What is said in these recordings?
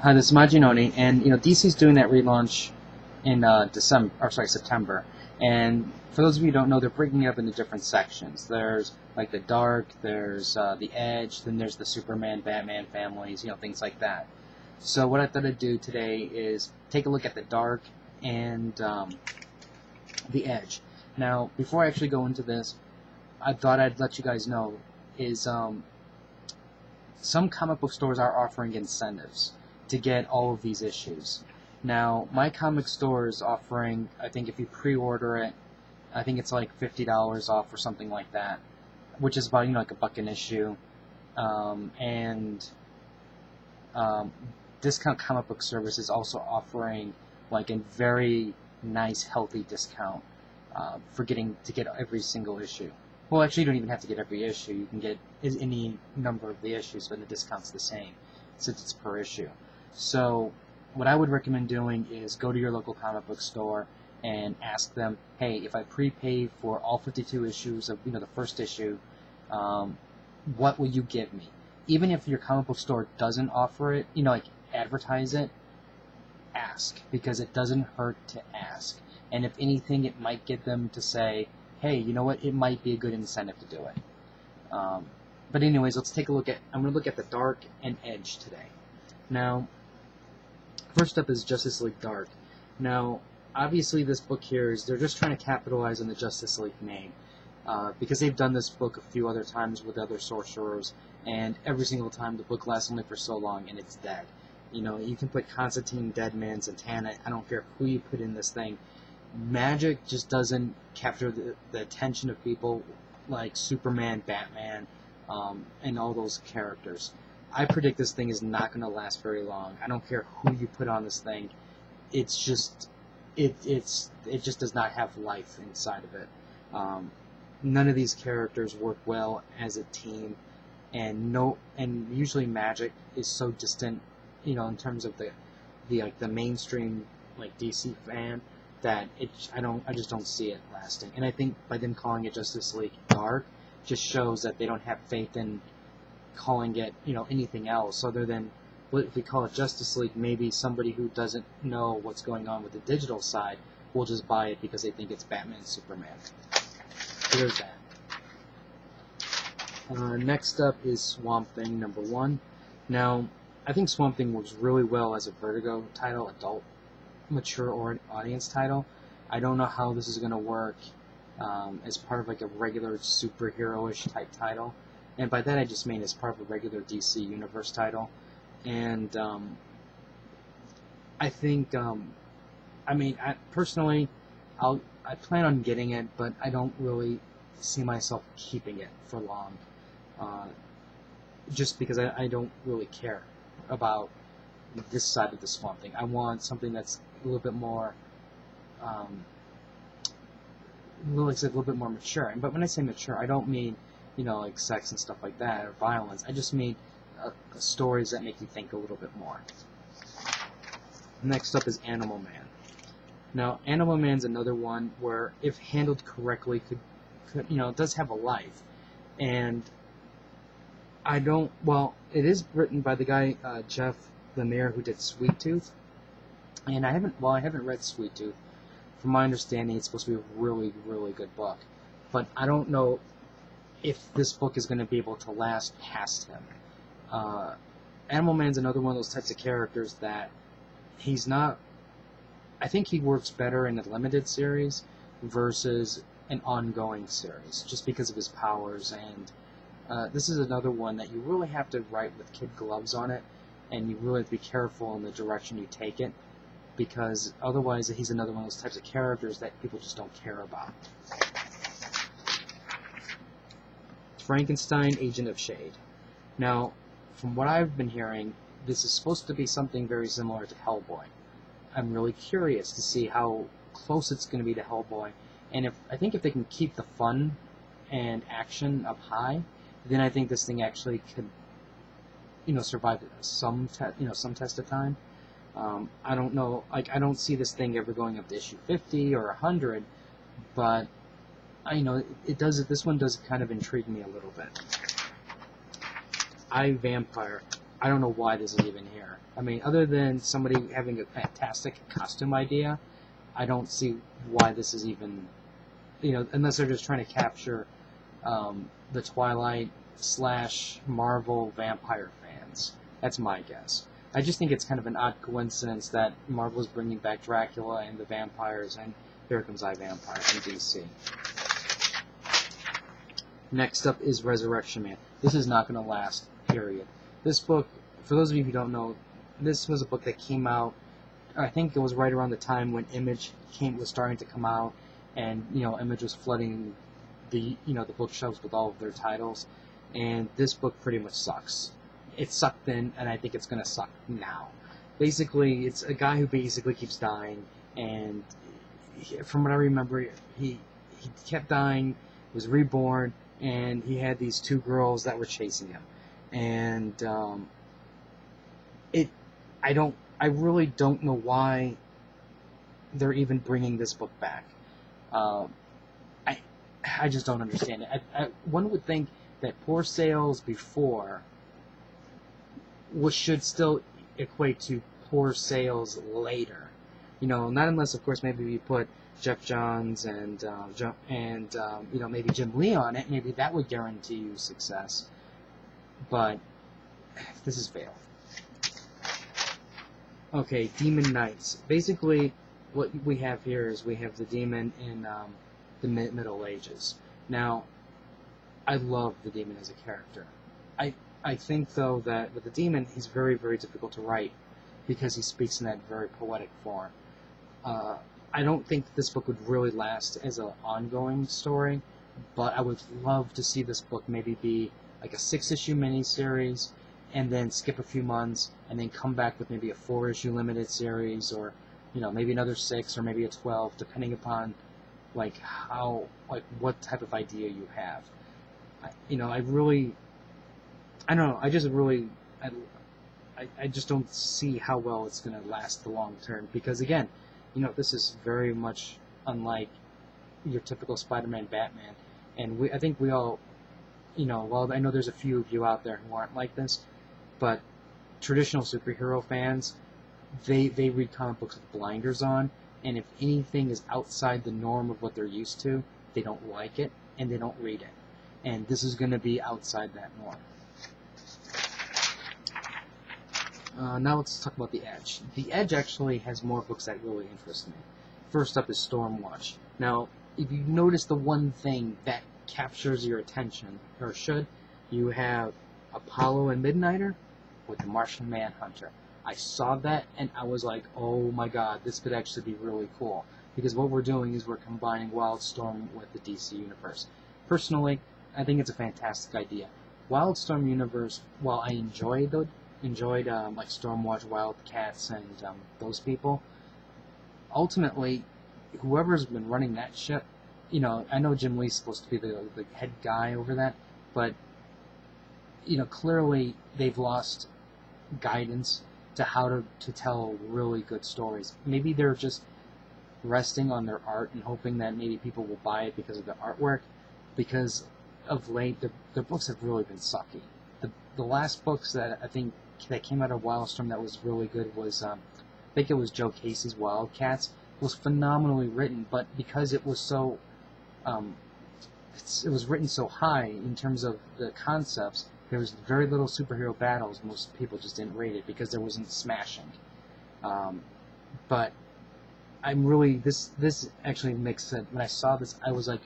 Hi, this is Majinoni, and DC's doing that relaunch in September. And for those of you who don't know, they're breaking it up into different sections. There's like the Dark, there's the Edge, then there's the Superman, Batman families, things like that. So what I thought I'd do today is take a look at the Dark and the Edge. Now, before I actually go into this, I thought I'd let you guys know is some comic book stores are offering incentives to get all of these issues. Now, my comic store is offering, I think if you pre-order it, I think it's like $50 off or something like that, which is about, like $1 an issue. Discount Comic Book Service is also offering like a very nice, healthy discount for getting to get every single issue. Well, actually, you don't even have to get every issue. You can get any number of the issues, but the discount's the same since it's per issue. So what I would recommend doing is go to your local comic book store and ask them, hey, if I prepay for all 52 issues of the first issue, what will you give me? Even if your comic book store doesn't offer it, like advertise it, ask, because it doesn't hurt to ask. And if anything, it might get them to say, hey, you know what, it might be a good incentive to do it. But anyways, let's take a look at, I'm going to look at the Dark and Edge today. Now, first up is Justice League Dark. Now, obviously this book here is, they're just trying to capitalize on the Justice League name. Because they've done this book a few other times with other sorcerers, and every single time the book lasts only for so long and it's dead. You can put Constantine, Deadman, Zatanna, I don't care who you put in this thing. Magic just doesn't capture the attention of people like Superman, Batman, and all those characters. I predict this thing is not going to last very long. I don't care who you put on this thing. It's just, it just does not have life inside of it. None of these characters work well as a team, and usually Magic is so distant, in terms of the mainstream DC fan, that I just don't see it lasting. And I think by them calling it Justice League Dark just shows that they don't have faith in calling it anything else other than, if we call it Justice League, maybe somebody who doesn't know what's going on with the digital side will just buy it because they think it's Batman and Superman. So there's that. Next up is Swamp Thing #1. Now, I think Swamp Thing works really well as a Vertigo title, adult, mature audience title. I don't know how this is going to work as part of a regular superhero-ish type title. And by that I just mean as part of a regular DC Universe title. And I think, personally, I plan on getting it, but I don't really see myself keeping it for long. Just because I don't really care about this side of the Swamp Thing. I want something that's a little bit more, a little bit more mature. But when I say mature, I don't mean like sex and stuff like that, or violence. I just mean stories that make you think a little bit more. Next up is Animal Man. Now, Animal Man's another one where, if handled correctly, could it does have a life. And it is written by the guy, Jeff Lemire, who did Sweet Tooth. And I haven't read Sweet Tooth. From my understanding, it's supposed to be a really, really good book. But I don't know if this book is going to be able to last past him. Animal Man's another one of those types of characters that he's not... I think he works better in a limited series versus an ongoing series, just because of his powers. And this is another one that you really have to write with kid gloves on it, and you really have to be careful in the direction you take it, because otherwise he's another one of those types of characters that people just don't care about. Frankenstein, Agent of Shade. Now, from what I've been hearing, this is supposed to be something very similar to Hellboy. I'm really curious to see how close it's going to be to Hellboy, and I think if they can keep the fun and action up high, then I think this thing actually could, survive some test of time. I don't know, I don't see this thing ever going up to issue 50 or 100, but this one does kind of intrigue me a little bit. Vampire. I don't know why this is even here. I mean, other than somebody having a fantastic costume idea, I don't see why this is even, unless they're just trying to capture the Twilight / Marvel vampire fans. That's my guess. I just think it's kind of an odd coincidence that Marvel's bringing back Dracula and the vampires, and here comes iVampire from DC. Next up is Resurrection Man. This is not going to last, period. This book, for those of you who don't know, this was a book that came out, I think it was right around the time when Image was starting to come out, and Image was flooding the bookshelves with all of their titles, and this book pretty much sucks. It sucked then, and I think it's going to suck now. Basically, it's a guy who basically keeps dying, and from what I remember, he kept dying, was reborn, and he had these 2 girls that were chasing him. And I really don't know why they're even bringing this book back. I just don't understand it. One would think that poor sales before should still equate to poor sales later. Not unless, of course, maybe you put Jeff Johns and maybe Jim Lee on it. Maybe that would guarantee you success. But this is failed. Okay, Demon Knights. Basically, what we have here is we have the demon in the Middle Ages. Now, I love the demon as a character. I think, though, that with the demon, he's very, very difficult to write because he speaks in that very poetic form. I don't think this book would really last as an ongoing story, but I would love to see this book maybe be like a 6-issue miniseries, and then skip a few months, and then come back with maybe a 4-issue limited series, or maybe another 6, or maybe a 12, depending upon what type of idea you have. I just don't see how well it's going to last the long term, because again, this is very much unlike your typical Spider-Man, Batman, and I think we all, well, I know there's a few of you out there who aren't like this, but traditional superhero fans, they read comic books with blinders on, and if anything is outside the norm of what they're used to, they don't like it, and they don't read it. And this is going to be outside that norm. Now let's talk about The Edge. The Edge actually has more books that really interest me. First up is Stormwatch. Now, if you notice the one thing that captures your attention, or should, you have Apollo and Midnighter with the Martian Manhunter. I saw that and I was like, oh my god, this could actually be really cool. Because what we're doing is we're combining Wildstorm with the DC Universe. Personally, I think it's a fantastic idea. Wildstorm Universe, while I enjoyed like Stormwatch, Wildcats, and those people, ultimately, whoever's been running that ship, I know Jim Lee's supposed to be the head guy over that, but clearly they've lost guidance to how to tell really good stories. Maybe they're just resting on their art and hoping that maybe people will buy it because of the artwork, because of late their books have really been sucky. The last books that I think that came out of Wildstorm that was really good was I think it was Joe Casey's Wildcats. It was phenomenally written, but because it was so it was written so high in terms of the concepts, there was very little superhero battles. Most people just didn't rate it because there wasn't smashing. But I'm really, this actually makes sense. When I saw this, I was like,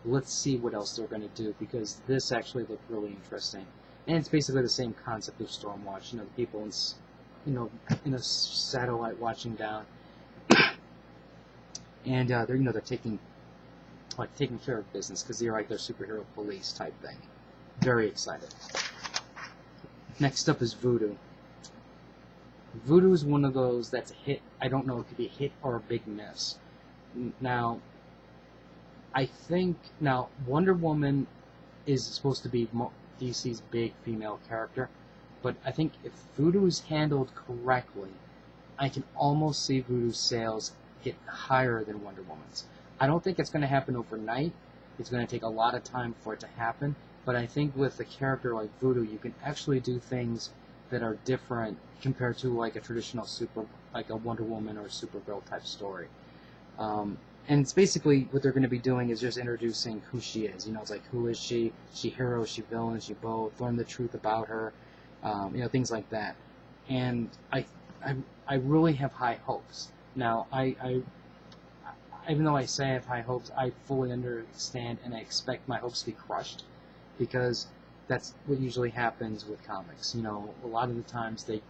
let's see what else they're going to do, because this actually looked really interesting. And it's basically the same concept of Stormwatch. The people in a satellite watching down, and they're taking care of business because they're like their superhero police type thing. Very excited. Next up is Voodoo. Voodoo is one of those that's a hit. I don't know, it could be a hit or a big miss. Now, I think Wonder Woman is supposed to be DC's big female character, but I think if Voodoo is handled correctly, I can almost see Voodoo's sales get higher than Wonder Woman's. I don't think it's going to happen overnight. It's going to take a lot of time for it to happen, but I think with a character like Voodoo, you can actually do things that are different compared to like a traditional like a Wonder Woman or Supergirl type story. And it's basically what they're going to be doing is just introducing who she is. It's like, who is she? Is she hero? Is she villain? Is she both? Learn the truth about her. Things like that. And I really have high hopes. Now, even though I say I have high hopes, I fully understand and I expect my hopes to be crushed, because that's what usually happens with comics. A lot of the times they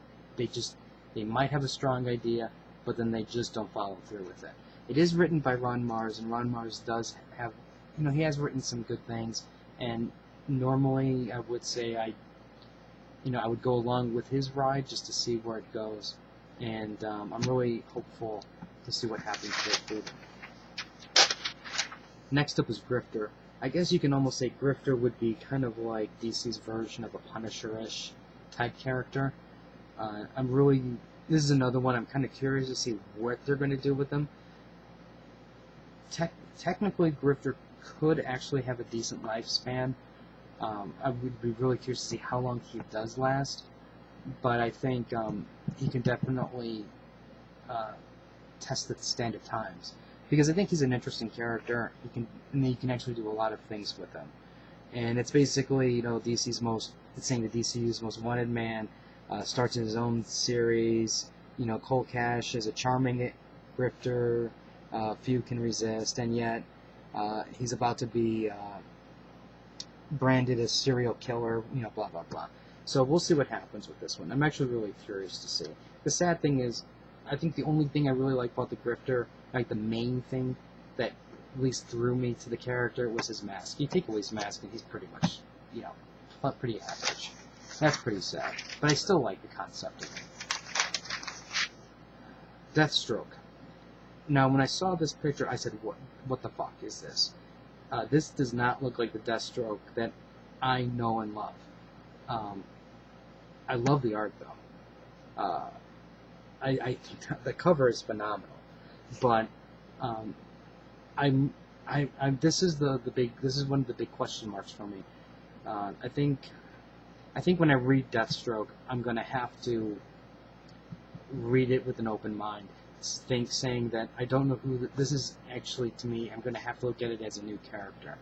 might have a strong idea, but then they just don't follow through with it. It is written by Ron Mars, and Ron Mars does have, he has written some good things, and normally I would say I would go along with his ride just to see where it goes, and I'm really hopeful to see what happens with it. Next up is Grifter. I guess you can almost say Grifter would be kind of like DC's version of a Punisher-ish type character. This is another one I'm kind of curious to see what they're going to do with him. Technically, Grifter could actually have a decent lifespan. I would be really curious to see how long he does last, but I think he can definitely test the stand of times, because I think he's an interesting character. You can actually do a lot of things with him, and it's basically it's saying the DCU's most wanted man. Starts in his own series. Cole Cash is a charming grifter. Few can resist, and yet he's about to be branded as serial killer. Blah blah blah. So we'll see what happens with this one. I'm actually really curious to see. The sad thing is, I think the only thing I really like about the grifter, like the main thing that at least threw me to the character, was his mask. You take away his mask, and he's pretty much, pretty average. That's pretty sad, but I still like the concept of it. Deathstroke. Now, when I saw this picture, I said, what the fuck is this? This does not look like the Deathstroke that I know and love. I love the art, though. I think the cover is phenomenal, but this is one of the big question marks for me. I think when I read Deathstroke, I'm going to have to read it with an open mind. Saying that I don't know who this is actually to me. I'm going to have to look at it as a new character.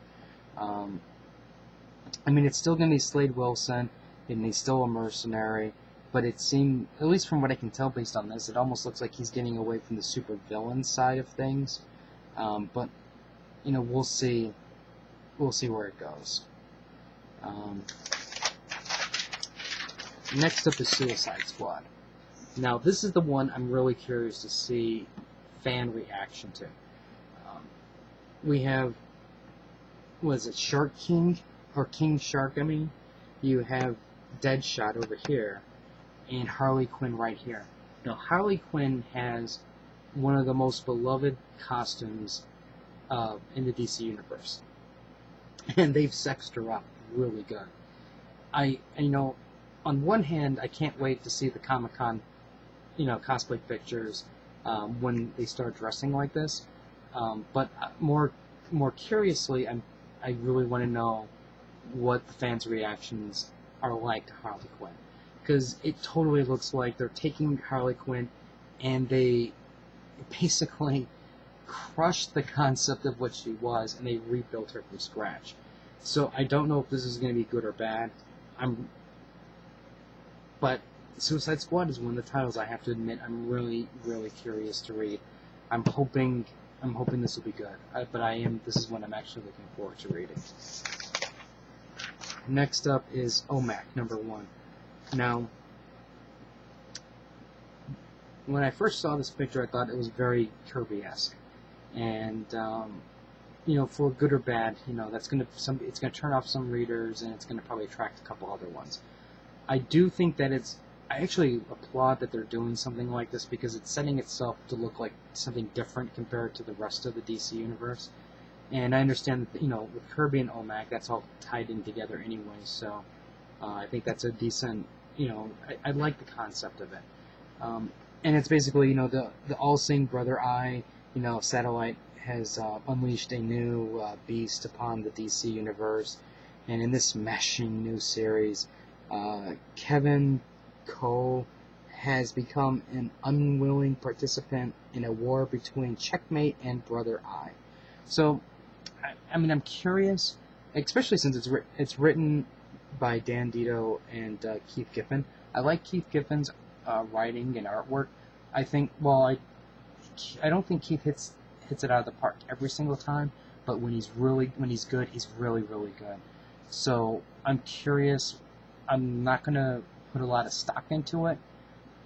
It's still going to be Slade Wilson, and he's still a mercenary, but it seemed, at least from what I can tell based on this, it almost looks like he's getting away from the super villain side of things. But we'll see. We'll see where it goes. Next up is Suicide Squad. Now, this is the one I'm really curious to see fan reaction to. We have, Shark King? Or King Shark, I mean. You have Deadshot over here, and Harley Quinn right here. Now, Harley Quinn has one of the most beloved costumes in the DC universe. And they've sexed her up really good. On one hand, I can't wait to see the Comic-Con cosplay pictures when they start dressing like this. But more curiously, I really want to know what the fans' reactions are like to Harley Quinn, because it totally looks like they're taking Harley Quinn and they basically crushed the concept of what she was and they rebuilt her from scratch. So I don't know if this is going to be good or bad. But Suicide Squad is one of the titles I have to admit I'm really, really curious to read. I'm hoping this will be good. This is one I'm actually looking forward to reading. Next up is OMAC #1. Now, when I first saw this picture, I thought it was very Kirby-esque, and for good or bad, it's gonna turn off some readers, and it's gonna probably attract a couple other ones. I do think that I actually applaud that they're doing something like this, because it's setting itself to look like something different compared to the rest of the DC universe. And I understand that, with Kirby and OMAC, that's all tied in together anyway, so I think that's a decent, I like the concept of it. And it's basically, the all-seeing Brother Eye, Satellite has unleashed a new beast upon the DC universe, and in this smashing new series, Kevin Ko has become an unwilling participant in a war between Checkmate and Brother Eye. So, I mean, I'm curious, especially since it's written by Dan Dito and Keith Giffen. I like Keith Giffen's writing and artwork. I think, well, I don't think Keith hits it out of the park every single time, but when he's good, he's really, really good. So I'm curious. I'm not gonna put a lot of stock into it,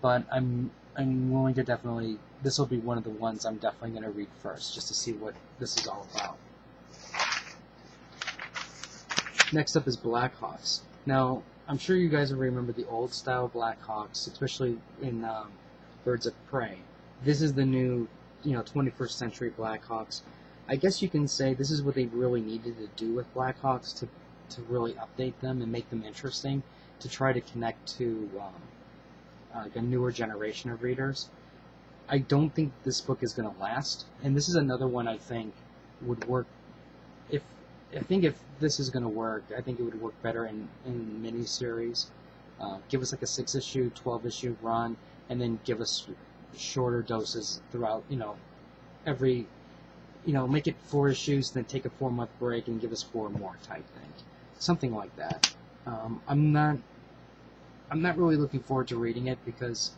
but I'm willing to definitely. This will be one of the ones I'm definitely gonna read first, just to see what this is all about. Next up is Blackhawks. Now, I'm sure you guys will remember the old style Blackhawks, especially in Birds of Prey. This is the new, 21st century Blackhawks. I guess you can say this is what they really needed to do with Blackhawks to really update them and make them interesting, to try to connect to a newer generation of readers. I don't think this book is going to last, and this is another one I think would work. If this is going to work, I think it would work better in miniseries. Give us like a 6-issue, 12-issue run, and then give us shorter doses throughout, every, make it 4 issues, then take a 4-month break and give us 4 more type thing. Something like that. I'm not really looking forward to reading it because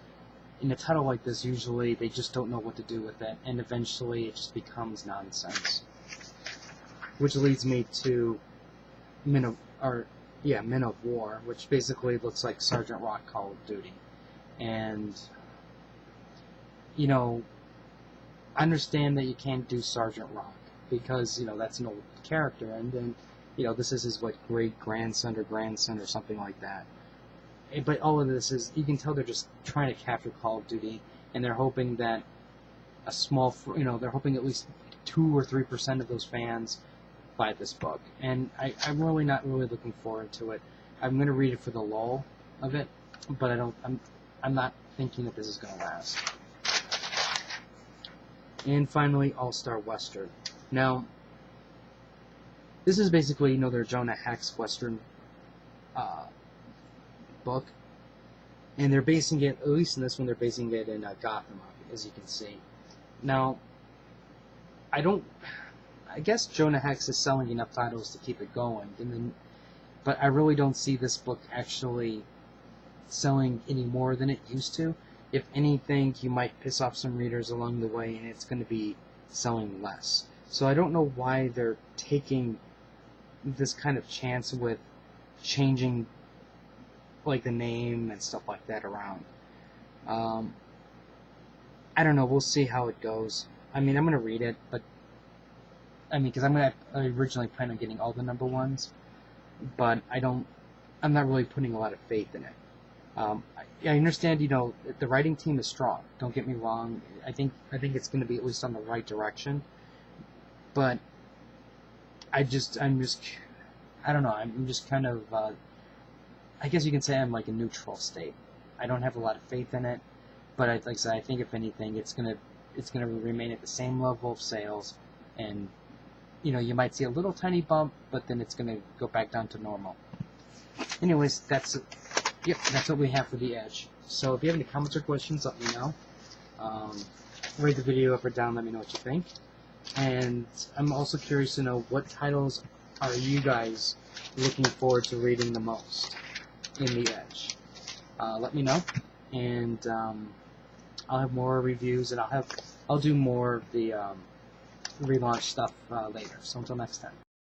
in a title like this, usually they just don't know what to do with it, and eventually it just becomes nonsense. Which leads me to Men of War, which basically looks like Sergeant Rock Call of Duty. And, I understand that you can't do Sergeant Rock because, that's an old character, and then, this is his, great-grandson or grandson or something like that. But all of this is, you can tell they're just trying to capture Call of Duty, and they're hoping that they're hoping at least 2 or 3% of those fans buy this book, and I'm really not really looking forward to it. I'm going to read it for the lull of it, but I'm not thinking that this is going to last. And finally, All-Star Western. Now, this is basically, their Jonah Hex Western book, and they're basing it, at least in this one, they're basing it in Gotham, as you can see. Now, I guess Jonah Hex is selling enough titles to keep it going, but I really don't see this book actually selling any more than it used to. If anything, you might piss off some readers along the way, and it's going to be selling less. So I don't know why they're taking this kind of chance with changing the name and stuff like that around. I don't know. We'll see how it goes. I mean, I'm going to read it, but because I originally planned on getting all the number ones, but I'm not really putting a lot of faith in it. I understand, the writing team is strong. Don't get me wrong. I think it's going to be at least on the right direction, but I don't know. I'm just kind of, I guess you can say I'm like a neutral state. I don't have a lot of faith in it, but like I said, I think if anything, it's gonna remain at the same level of sales, and you might see a little tiny bump, but then it's going to go back down to normal. Anyways, that's what we have for The Edge. So if you have any comments or questions, let me know. Rate the video up or down, let me know what you think. And I'm also curious to know, what titles are you guys looking forward to reading the most in The Edge? Let me know, and I'll have more reviews, and I'll do more of the relaunch stuff later. So until next time.